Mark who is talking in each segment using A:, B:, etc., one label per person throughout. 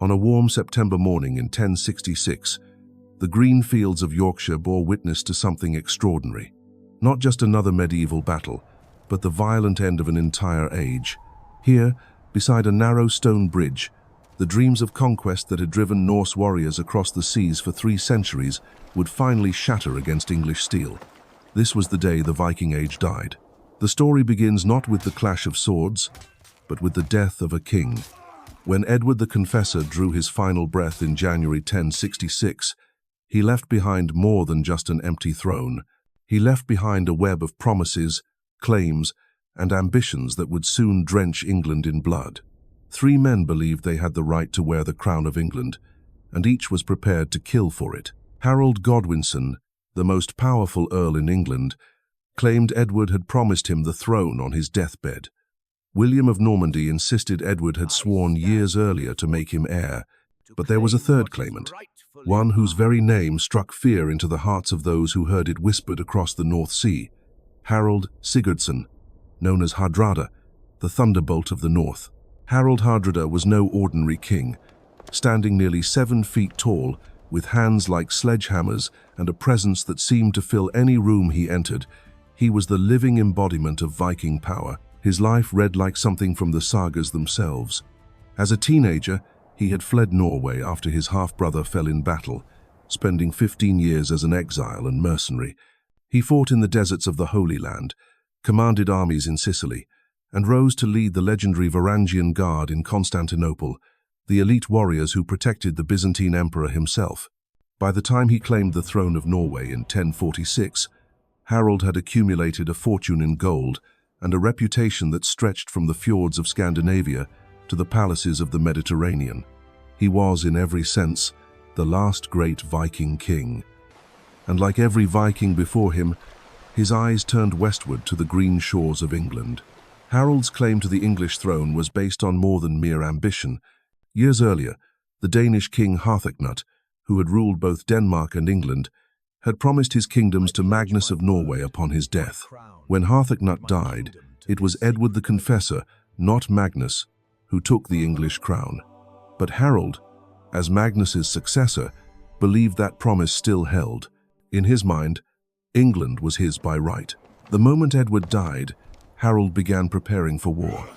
A: On a warm September morning in 1066, the green fields of Yorkshire bore witness to something extraordinary. Not just another medieval battle, but the violent end of an entire age. Here, beside a narrow stone bridge, the dreams of conquest that had driven Norse warriors across the seas for 3 centuries would finally shatter against English steel. This was the day the Viking Age died. The story begins not with the clash of swords, but with the death of a king. When Edward the Confessor drew his final breath in January 1066, he left behind more than just an empty throne. He left behind a web of promises, claims, and ambitions that would soon drench England in blood. 3 men believed they had the right to wear the crown of England, and each was prepared to kill for it. Harald Godwinson, the most powerful earl in England, claimed Edward had promised him the throne on his deathbed. William of Normandy insisted Edward had sworn years earlier to make him heir, but there was a third claimant, one whose very name struck fear into the hearts of those who heard it whispered across the North Sea: Harald Sigurdsson, known as Hardrada, the thunderbolt of the north. Harald Hardrada was no ordinary king. Standing nearly 7 feet tall, with hands like sledgehammers and a presence that seemed to fill any room he entered, he was the living embodiment of Viking power. His life read like something from the sagas themselves. As a teenager, he had fled Norway after his half-brother fell in battle, spending 15 years as an exile and mercenary. He fought in the deserts of the Holy Land, commanded armies in Sicily, and rose to lead the legendary Varangian Guard in Constantinople, the elite warriors who protected the Byzantine emperor himself. By the time he claimed the throne of Norway in 1046, Harald had accumulated a fortune in gold and a reputation that stretched from the fjords of Scandinavia to the palaces of the Mediterranean. He was, in every sense, the last great Viking king. And like every Viking before him, his eyes turned westward to the green shores of England. Harald's claim to the English throne was based on more than mere ambition. Years earlier, the Danish king Harthacnut, who had ruled both Denmark and England, had promised his kingdoms to Magnus of Norway upon his death. When Harthacnut died, it was Edward the Confessor, not Magnus, who took the English crown. But Harald, as Magnus's successor, believed that promise still held. In his mind, England was his by right. The moment Edward died, Harald began preparing for war.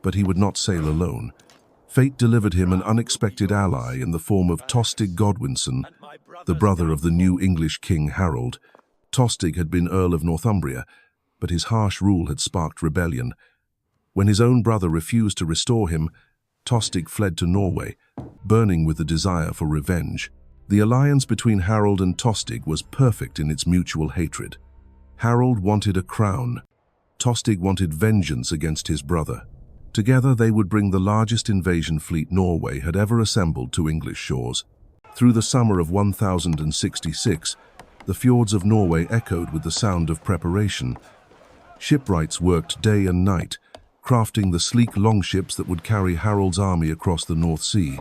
A: But he would not sail alone. Fate delivered him an unexpected ally in the form of Tostig Godwinson, the brother of the new English king Harold. Tostig had been Earl of Northumbria, but his harsh rule had sparked rebellion. When his own brother refused to restore him, Tostig fled to Norway, burning with the desire for revenge. The alliance between Harald and Tostig was perfect in its mutual hatred. Harald wanted a crown. Tostig wanted vengeance against his brother. Together they would bring the largest invasion fleet Norway had ever assembled to English shores. Through the summer of 1066, the fjords of Norway echoed with the sound of preparation. Shipwrights worked day and night, crafting the sleek longships that would carry Harald's army across the North Sea.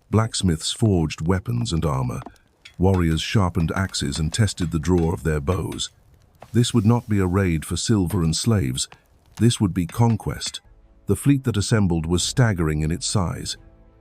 A: Blacksmiths forged weapons and armor. Warriors sharpened axes and tested the draw of their bows. This would not be a raid for silver and slaves. This would be conquest. The fleet that assembled was staggering in its size.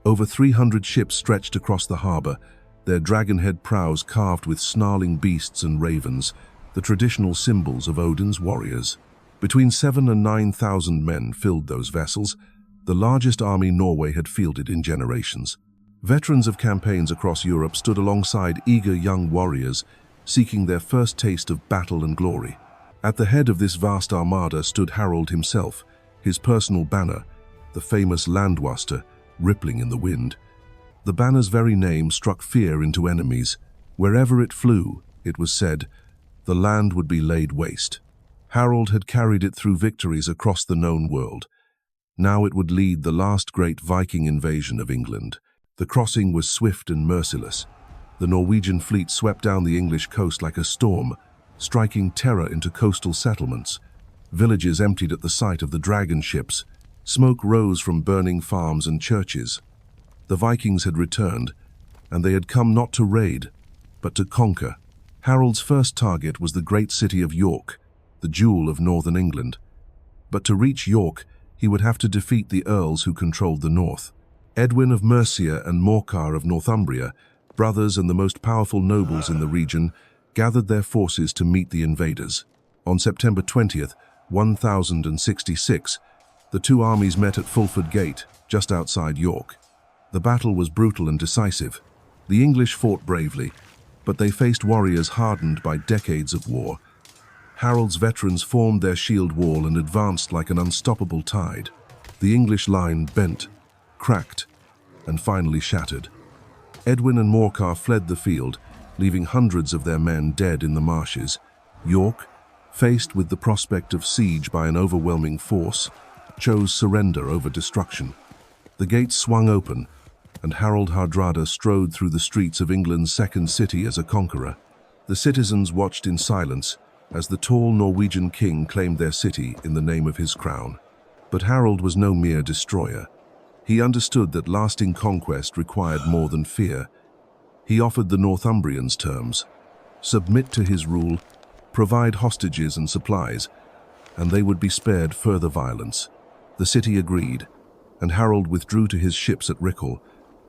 A: Over 300 ships stretched across the harbor, their dragonhead prows carved with snarling beasts and ravens, the traditional symbols of Odin's warriors. Between 7,000 and 9,000 men filled those vessels, the largest army Norway had fielded in generations. Veterans of campaigns across Europe stood alongside eager young warriors, seeking their first taste of battle and glory. At the head of this vast armada stood Harald himself, his personal banner, the famous Landwaster, rippling in the wind. The banner's very name struck fear into enemies. Wherever it flew, it was said, the land would be laid waste. Harald had carried it through victories across the known world. Now it would lead the last great Viking invasion of England. The crossing was swift and merciless. The Norwegian fleet swept down the English coast like a storm, striking terror into coastal settlements. Villages emptied at the sight of the dragon ships. Smoke rose from burning farms and churches. The Vikings had returned, and they had come not to raid, but to conquer. Harald's first target was the great city of York, the jewel of northern England. But to reach York, he would have to defeat the earls who controlled the north. Edwin of Mercia and Morcar of Northumbria, brothers and the most powerful nobles in the region, gathered their forces to meet the invaders. On September 20th, 1066, the two armies met at Fulford Gate, just outside York. The battle was brutal and decisive. The English fought bravely, but they faced warriors hardened by decades of war. Harold's veterans formed their shield wall and advanced like an unstoppable tide. The English line bent, cracked, and finally shattered. Edwin and Morcar fled the field, leaving hundreds of their men dead in the marshes. York, faced with the prospect of siege by an overwhelming force, chose surrender over destruction. The gates swung open, and Harald Hardrada strode through the streets of England's second city as a conqueror. The citizens watched in silence as the tall Norwegian king claimed their city in the name of his crown. But Harald was no mere destroyer. He understood that lasting conquest required more than fear. He offered the Northumbrians terms: submit to his rule, provide hostages and supplies, and they would be spared further violence. The city agreed, and Harald withdrew to his ships at Rickle,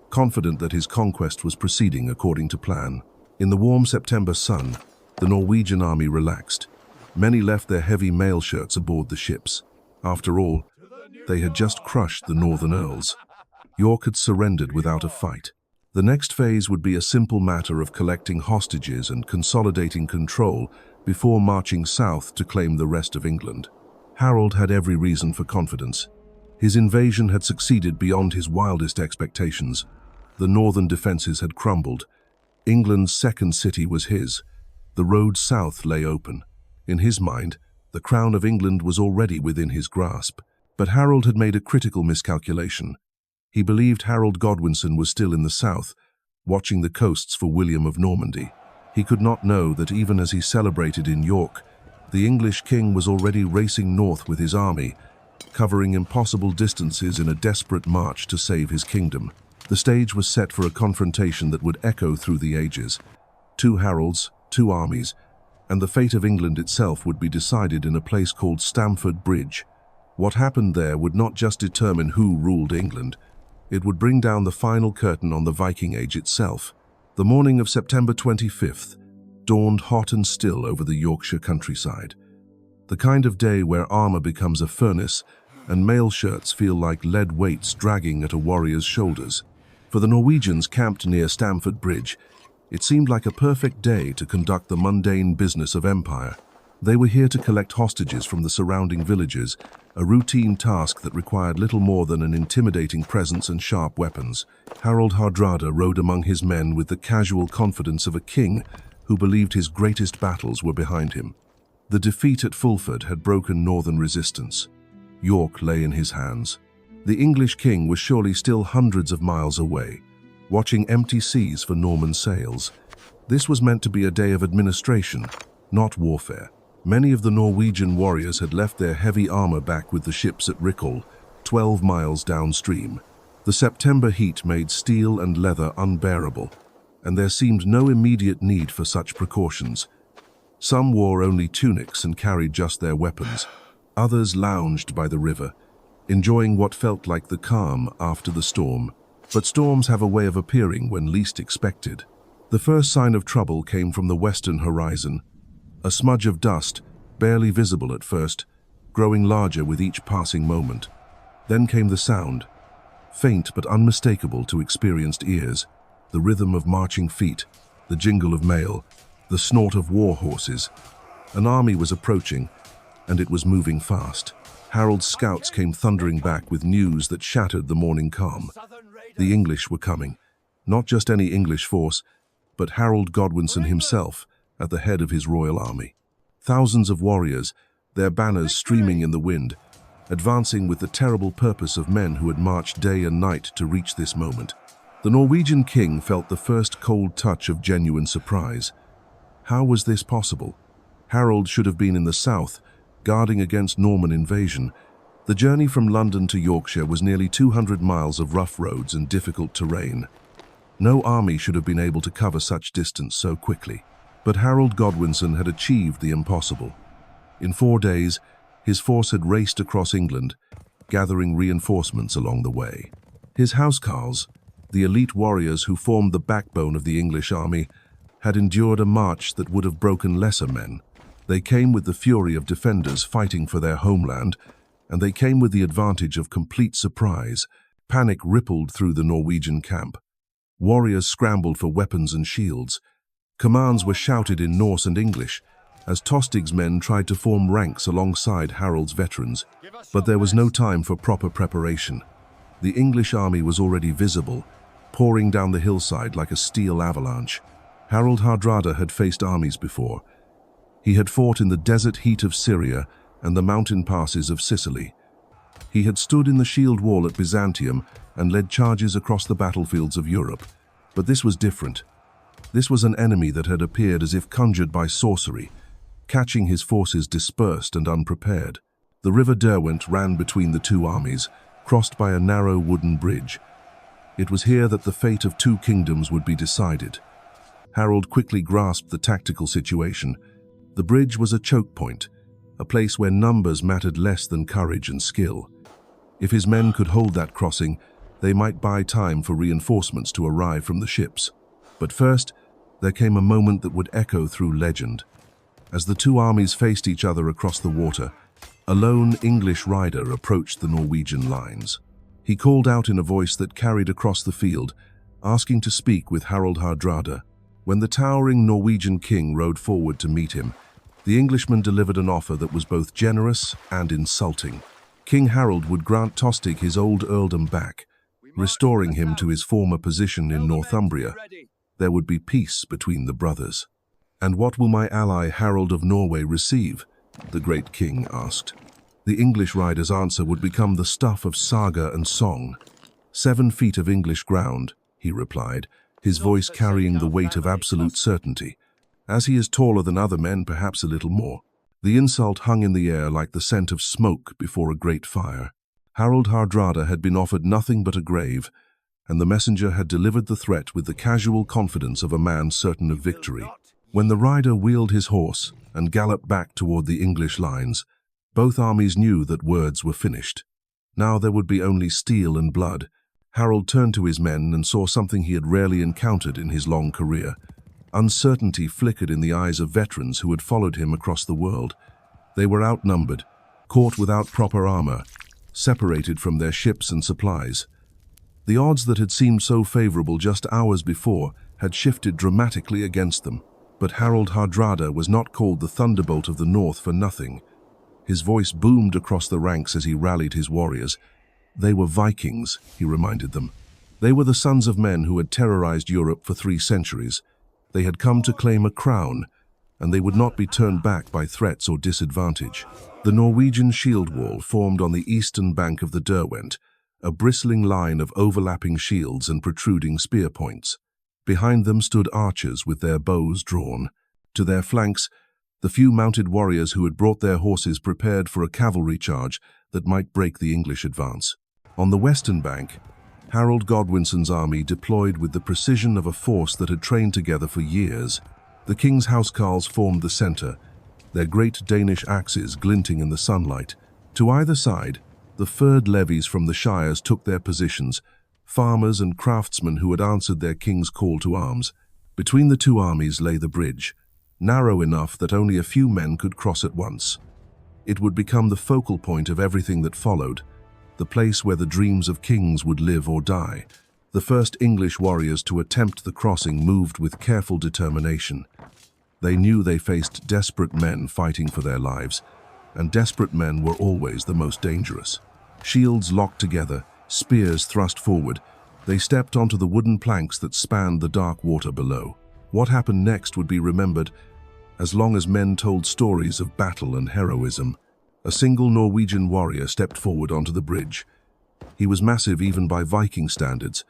A: confident that his conquest was proceeding according to plan. In the warm September sun, the Norwegian army relaxed. Many left their heavy mail shirts aboard the ships. After all, they had just crushed the northern earls. York had surrendered without a fight. The next phase would be a simple matter of collecting hostages and consolidating control before marching south to claim the rest of England. Harold had every reason for confidence. His invasion had succeeded beyond his wildest expectations. The northern defenses had crumbled. England's second city was his. The road south lay open. In his mind, the crown of England was already within his grasp. But Harold had made a critical miscalculation. He believed Harold Godwinson was still in the south, watching the coasts for William of Normandy. He could not know that even as he celebrated in York, the English king was already racing north with his army, covering impossible distances in a desperate march to save his kingdom. The stage was set for a confrontation that would echo through the ages. Two Harolds, two armies, and the fate of England itself would be decided in a place called Stamford Bridge. What happened there would not just determine who ruled England, it would bring down the final curtain on the Viking Age itself. The morning of September 25th dawned hot and still over the Yorkshire countryside. The kind of day where armor becomes a furnace and mail shirts feel like lead weights dragging at a warrior's shoulders. For the Norwegians camped near Stamford Bridge, it seemed like a perfect day to conduct the mundane business of empire. They were here to collect hostages from the surrounding villages, a routine task that required little more than an intimidating presence and sharp weapons. Harald Hardrada rode among his men with the casual confidence of a king who believed his greatest battles were behind him. The defeat at Fulford had broken northern resistance. York lay in his hands. The English king was surely still hundreds of miles away, watching empty seas for Norman sails. This was meant to be a day of administration, not warfare. Many of the Norwegian warriors had left their heavy armor back with the ships at Rickle, 12 miles downstream. The September heat made steel and leather unbearable, and there seemed no immediate need for such precautions. Some wore only tunics and carried just their weapons. Others lounged by the river, enjoying what felt like the calm after the storm. But storms have a way of appearing when least expected. The first sign of trouble came from the western horizon. A smudge of dust, barely visible at first, growing larger with each passing moment. Then came the sound, faint but unmistakable to experienced ears, the rhythm of marching feet, the jingle of mail, the snort of war horses. An army was approaching, and it was moving fast. Harold's scouts came thundering back with news that shattered the morning calm. The English were coming. Not just any English force, but Harald Godwinson himself, at the head of his royal army. Thousands of warriors, their banners streaming in the wind, advancing with the terrible purpose of men who had marched day and night to reach this moment. The Norwegian king felt the first cold touch of genuine surprise. How was this possible? Harold should have been in the south, guarding against Norman invasion. The journey from London to Yorkshire was nearly 200 miles of rough roads and difficult terrain. No army should have been able to cover such distance so quickly. But Harald Godwinson had achieved the impossible. In 4 days, his force had raced across England, gathering reinforcements along the way. His housecarls, the elite warriors who formed the backbone of the English army, had endured a march that would have broken lesser men. They came with the fury of defenders fighting for their homeland, and they came with the advantage of complete surprise. Panic rippled through the Norwegian camp. Warriors scrambled for weapons and shields. Commands were shouted in Norse and English, as Tostig's men tried to form ranks alongside Harald's veterans. But there was no time for proper preparation. The English army was already visible, pouring down the hillside like a steel avalanche. Harald Hardrada had faced armies before. He had fought in the desert heat of Syria and the mountain passes of Sicily. He had stood in the shield wall at Byzantium and led charges across the battlefields of Europe. But this was different. This was an enemy that had appeared as if conjured by sorcery, catching his forces dispersed and unprepared. The river Derwent ran between the two armies, crossed by a narrow wooden bridge. It was here that the fate of two kingdoms would be decided. Harald quickly grasped the tactical situation. The bridge was a choke point, a place where numbers mattered less than courage and skill. If his men could hold that crossing, they might buy time for reinforcements to arrive from the ships. But first, there came a moment that would echo through legend. As the two armies faced each other across the water, a lone English rider approached the Norwegian lines. He called out in a voice that carried across the field, asking to speak with Harald Hardrada. When the towering Norwegian king rode forward to meet him, the Englishman delivered an offer that was both generous and insulting. King Harald would grant Tostig his old earldom back, restoring him to his former position in Northumbria. There would be peace between the brothers. "And what will my ally Harald of Norway receive?" the great king asked. The English rider's answer would become the stuff of saga and song. 7 feet of English ground, he replied, his voice carrying the weight of absolute certainty. As he is taller than other men, perhaps a little more. The insult hung in the air like the scent of smoke before a great fire. Harald Hardrada had been offered nothing but a grave, and the messenger had delivered the threat with the casual confidence of a man certain of victory. When the rider wheeled his horse and galloped back toward the English lines, both armies knew that words were finished. Now there would be only steel and blood. Harald turned to his men and saw something he had rarely encountered in his long career. Uncertainty flickered in the eyes of veterans who had followed him across the world. They were outnumbered, caught without proper armor, separated from their ships and supplies. The odds that had seemed so favorable just hours before had shifted dramatically against them. But Harald Hardrada was not called the Thunderbolt of the North for nothing. His voice boomed across the ranks as he rallied his warriors. They were Vikings, he reminded them. They were the sons of men who had terrorized Europe for 3 centuries. They had come to claim a crown, and they would not be turned back by threats or disadvantage. The Norwegian shield wall formed on the eastern bank of the Derwent, a bristling line of overlapping shields and protruding spear points. Behind them stood archers with their bows drawn. To their flanks, the few mounted warriors who had brought their horses prepared for a cavalry charge that might break the English advance. On the western bank, Harald Godwinson's army deployed with the precision of a force that had trained together for years. The king's housecarls formed the center, their great Danish axes glinting in the sunlight. To either side, the furred levies from the shires took their positions, farmers and craftsmen who had answered their king's call to arms. Between the two armies lay the bridge, narrow enough that only a few men could cross at once. It would become the focal point of everything that followed, the place where the dreams of kings would live or die. The first English warriors to attempt the crossing moved with careful determination. They knew they faced desperate men fighting for their lives, and desperate men were always the most dangerous. Shields locked together, spears thrust forward, they stepped onto the wooden planks that spanned the dark water below. What happened next would be remembered as long as men told stories of battle and heroism. A single Norwegian warrior stepped forward onto the bridge. He was massive even by Viking standards,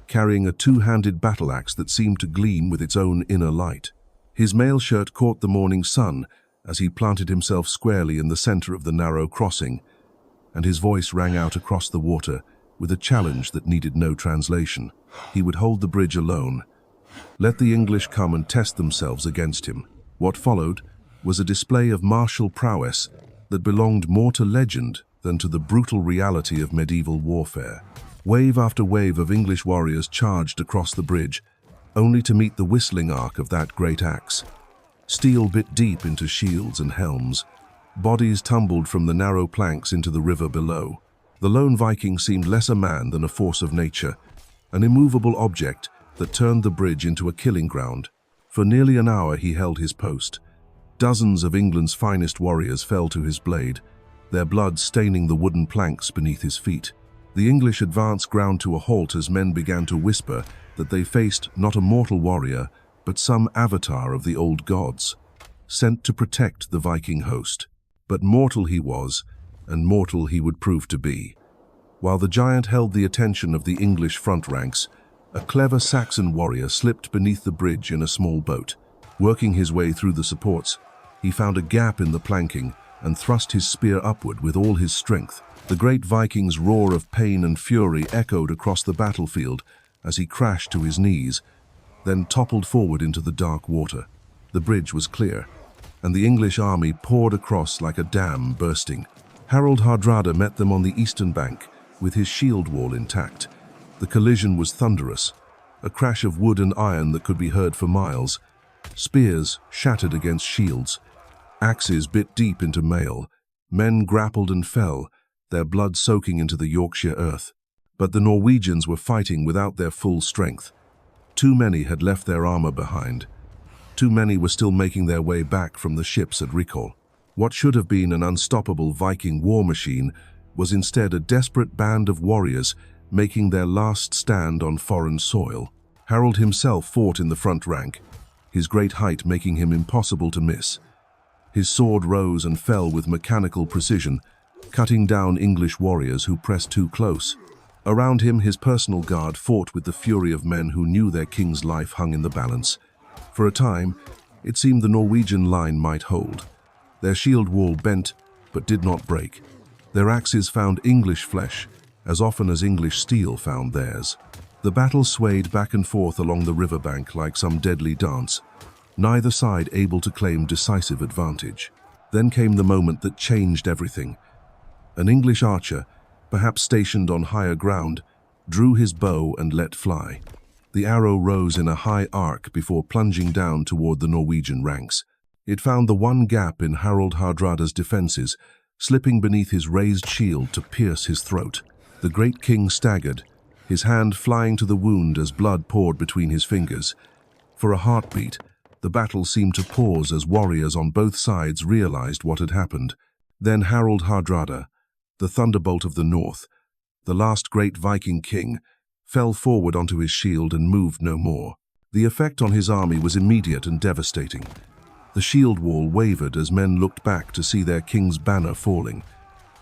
A: carrying a 2-handed battle axe that seemed to gleam with its own inner light. His mail shirt caught the morning sun as he planted himself squarely in the center of the narrow crossing, and his voice rang out across the water with a challenge that needed no translation. He would hold the bridge alone. Let the English come and test themselves against him. What followed was a display of martial prowess that belonged more to legend than to the brutal reality of medieval warfare. Wave after wave of English warriors charged across the bridge, only to meet the whistling arc of that great axe. Steel bit deep into shields and helms. Bodies tumbled from the narrow planks into the river below. The lone Viking seemed less a man than a force of nature, an immovable object that turned the bridge into a killing ground. For nearly an hour he held his post. Dozens of England's finest warriors fell to his blade, their blood staining the wooden planks beneath his feet. The English advance ground to a halt as men began to whisper that they faced not a mortal warrior, but some avatar of the old gods, sent to protect the Viking host. But mortal he was, and mortal he would prove to be. While the giant held the attention of the English front ranks, a clever Saxon warrior slipped beneath the bridge in a small boat. Working his way through the supports, he found a gap in the planking and thrust his spear upward with all his strength. The great Viking's roar of pain and fury echoed across the battlefield as he crashed to his knees, then toppled forward into the dark water. The bridge was clear, and the English army poured across like a dam bursting. Harald Hardrada met them on the eastern bank, with his shield wall intact. The collision was thunderous, a crash of wood and iron that could be heard for miles. Spears shattered against shields, axes bit deep into mail. Men grappled and fell, their blood soaking into the Yorkshire earth. But the Norwegians were fighting without their full strength. Too many had left their armor behind. Too many were still making their way back from the ships at recall. What should have been an unstoppable Viking war machine was instead a desperate band of warriors making their last stand on foreign soil. Harald himself fought in the front rank, his great height making him impossible to miss. His sword rose and fell with mechanical precision, cutting down English warriors who pressed too close. Around him, his personal guard fought with the fury of men who knew their king's life hung in the balance. For a time, it seemed the Norwegian line might hold. Their shield wall bent, but did not break. Their axes found English flesh, as often as English steel found theirs. The battle swayed back and forth along the riverbank like some deadly dance, neither side able to claim decisive advantage. Then came the moment that changed everything. An English archer, perhaps stationed on higher ground, drew his bow and let fly. The arrow rose in a high arc before plunging down toward the Norwegian ranks. It found the one gap in Harald Hardrada's defenses, slipping beneath his raised shield to pierce his throat. The great king staggered, his hand flying to the wound as blood poured between his fingers. For a heartbeat, the battle seemed to pause as warriors on both sides realized what had happened. Then Harald Hardrada, the thunderbolt of the north, the last great Viking king, fell forward onto his shield and moved no more. The effect on his army was immediate and devastating. The shield wall wavered as men looked back to see their king's banner falling.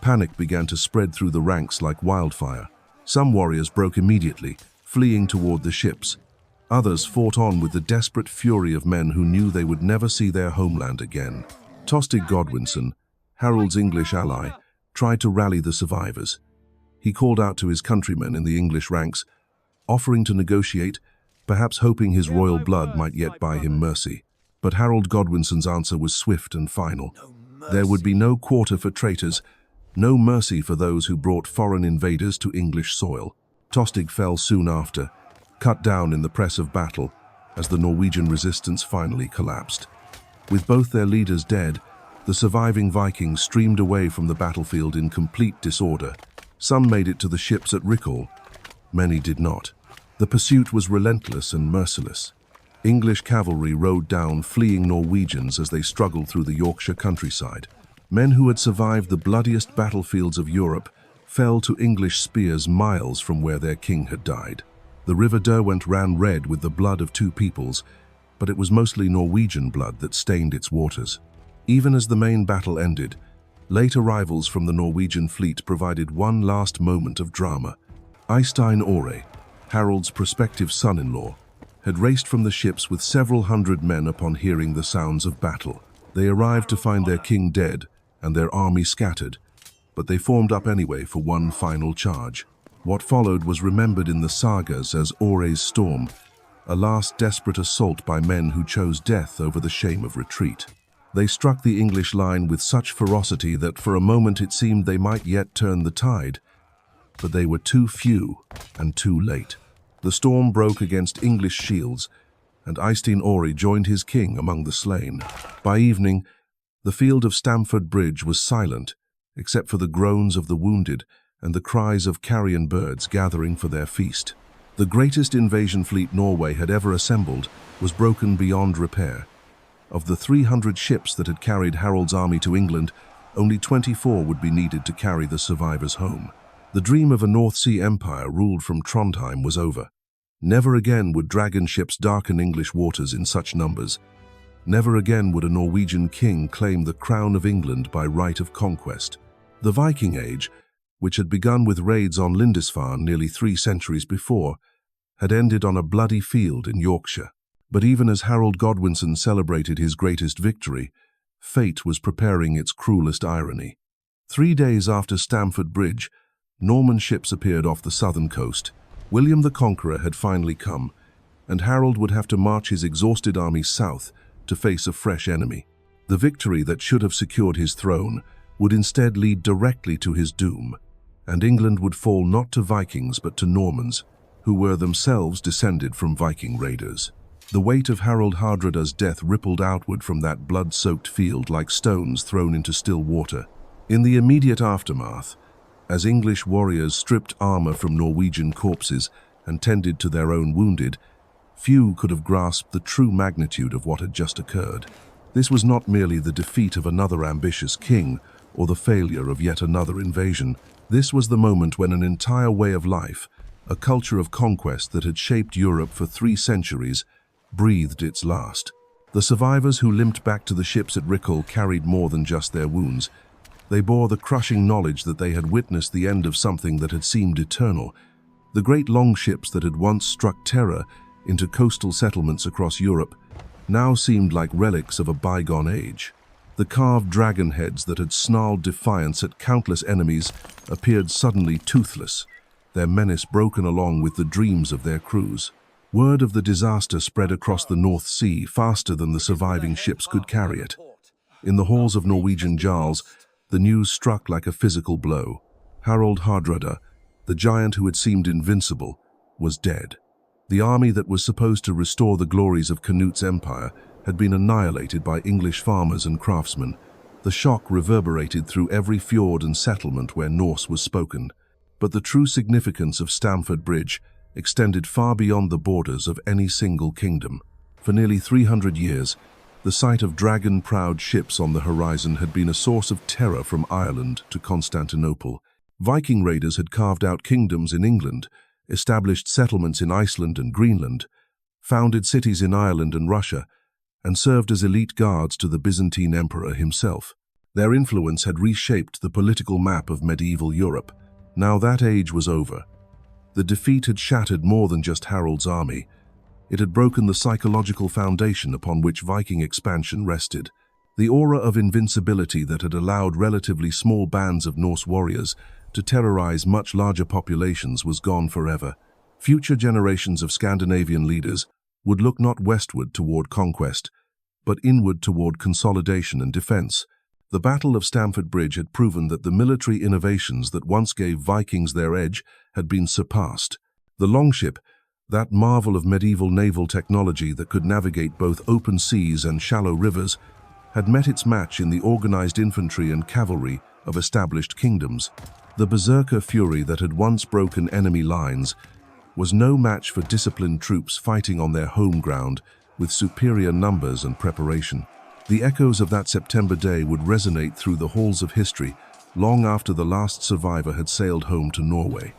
A: Panic began to spread through the ranks like wildfire. Some warriors broke immediately, fleeing toward the ships. Others fought on with the desperate fury of men who knew they would never see their homeland again. Tostig Godwinson, Harald's English ally, tried to rally the survivors. He called out to his countrymen in the English ranks, offering to negotiate, perhaps hoping his royal blood might yet buy him mercy. But Harald Godwinson's answer was swift and final. There would be no quarter for traitors, no mercy for those who brought foreign invaders to English soil. Tostig fell soon after, cut down in the press of battle, as the Norwegian resistance finally collapsed. With both their leaders dead, the surviving Vikings streamed away from the battlefield in complete disorder. Some made it to the ships at recall, many did not. The pursuit was relentless and merciless. English cavalry rode down fleeing Norwegians as they struggled through the Yorkshire countryside. Men who had survived the bloodiest battlefields of Europe fell to English spears miles from where their king had died. The river Derwent ran red with the blood of two peoples, but it was mostly Norwegian blood that stained its waters. Even as the main battle ended, late arrivals from the Norwegian fleet provided one last moment of drama. Eystein Orre, Harald's prospective son-in-law, had raced from the ships with several hundred men upon hearing the sounds of battle. They arrived to find their king dead and their army scattered, but they formed up anyway for one final charge. What followed was remembered in the sagas as Orre's Storm, a last desperate assault by men who chose death over the shame of retreat. They struck the English line with such ferocity that for a moment it seemed they might yet turn the tide. but they were too few and too late. The storm broke against English shields, and Eystein Orre joined his king among the slain. By evening, the field of Stamford Bridge was silent, except for the groans of the wounded and the cries of carrion birds gathering for their feast. The greatest invasion fleet Norway had ever assembled was broken beyond repair. Of the 300 ships that had carried Harald's army to England, only 24 would be needed to carry the survivors home. The dream of a North Sea empire ruled from Trondheim was over. Never again would dragon ships darken English waters in such numbers. Never again would a Norwegian king claim the crown of England by right of conquest. The Viking Age, which had begun with raids on Lindisfarne nearly 3 centuries before, had ended on a bloody field in Yorkshire. But even as Harald Godwinson celebrated his greatest victory, fate was preparing its cruelest irony. 3 days after Stamford Bridge, Norman ships appeared off the southern coast. William the Conqueror had finally come, and Harald would have to march his exhausted army south to face a fresh enemy. The victory that should have secured his throne would instead lead directly to his doom, and England would fall not to Vikings but to Normans, who were themselves descended from Viking raiders. The weight of Harald Hardrada's death rippled outward from that blood-soaked field like stones thrown into still water. In the immediate aftermath, as English warriors stripped armor from Norwegian corpses and tended to their own wounded, few could have grasped the true magnitude of what had just occurred. This was not merely the defeat of another ambitious king or the failure of yet another invasion. This was the moment when an entire way of life, a culture of conquest that had shaped Europe for 3 centuries, breathed its last. The survivors who limped back to the ships at Rickhall carried more than just their wounds. They bore the crushing knowledge that they had witnessed the end of something that had seemed eternal. The great longships that had once struck terror into coastal settlements across Europe now seemed like relics of a bygone age. The carved dragon heads that had snarled defiance at countless enemies appeared suddenly toothless, their menace broken along with the dreams of their crews. Word of the disaster spread across the North Sea faster than the surviving ships could carry it. In the halls of Norwegian jarls, the news struck like a physical blow. Harald Hardrada, the giant who had seemed invincible, was dead. The army that was supposed to restore the glories of Canute's empire had been annihilated by English farmers and craftsmen. The shock reverberated through every fjord and settlement where Norse was spoken. But the true significance of Stamford Bridge extended far beyond the borders of any single kingdom. For nearly 300 years, the sight of dragon-proud ships on the horizon had been a source of terror from Ireland to Constantinople. Viking raiders had carved out kingdoms in England, established settlements in Iceland and Greenland, founded cities in Ireland and Russia, and served as elite guards to the Byzantine emperor himself. Their influence had reshaped the political map of medieval Europe. Now that age was over. The defeat had shattered more than just Harald's army. It had broken the psychological foundation upon which Viking expansion rested. The aura of invincibility that had allowed relatively small bands of Norse warriors to terrorize much larger populations was gone forever. Future generations of Scandinavian leaders would look not westward toward conquest, but inward toward consolidation and defense. The Battle of Stamford Bridge had proven that the military innovations that once gave Vikings their edge had been surpassed. The longship, that marvel of medieval naval technology that could navigate both open seas and shallow rivers, had met its match in the organized infantry and cavalry of established kingdoms. The berserker fury that had once broken enemy lines was no match for disciplined troops fighting on their home ground with superior numbers and preparation. The echoes of that September day would resonate through the halls of history long after the last survivor had sailed home to Norway.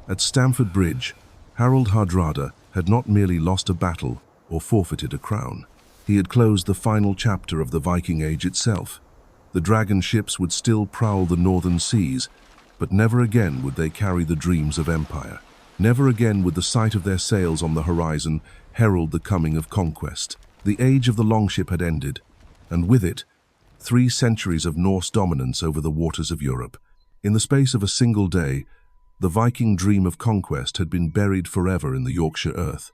A: At Stamford Bridge, Harald Hardrada had not merely lost a battle or forfeited a crown. He had closed the final chapter of the Viking Age itself. The dragon ships would still prowl the northern seas, but never again would they carry the dreams of empire. Never again would the sight of their sails on the horizon herald the coming of conquest. The age of the longship had ended, and with it, 3 centuries of Norse dominance over the waters of Europe. In the space of a single day, the Viking dream of conquest had been buried forever in the Yorkshire earth.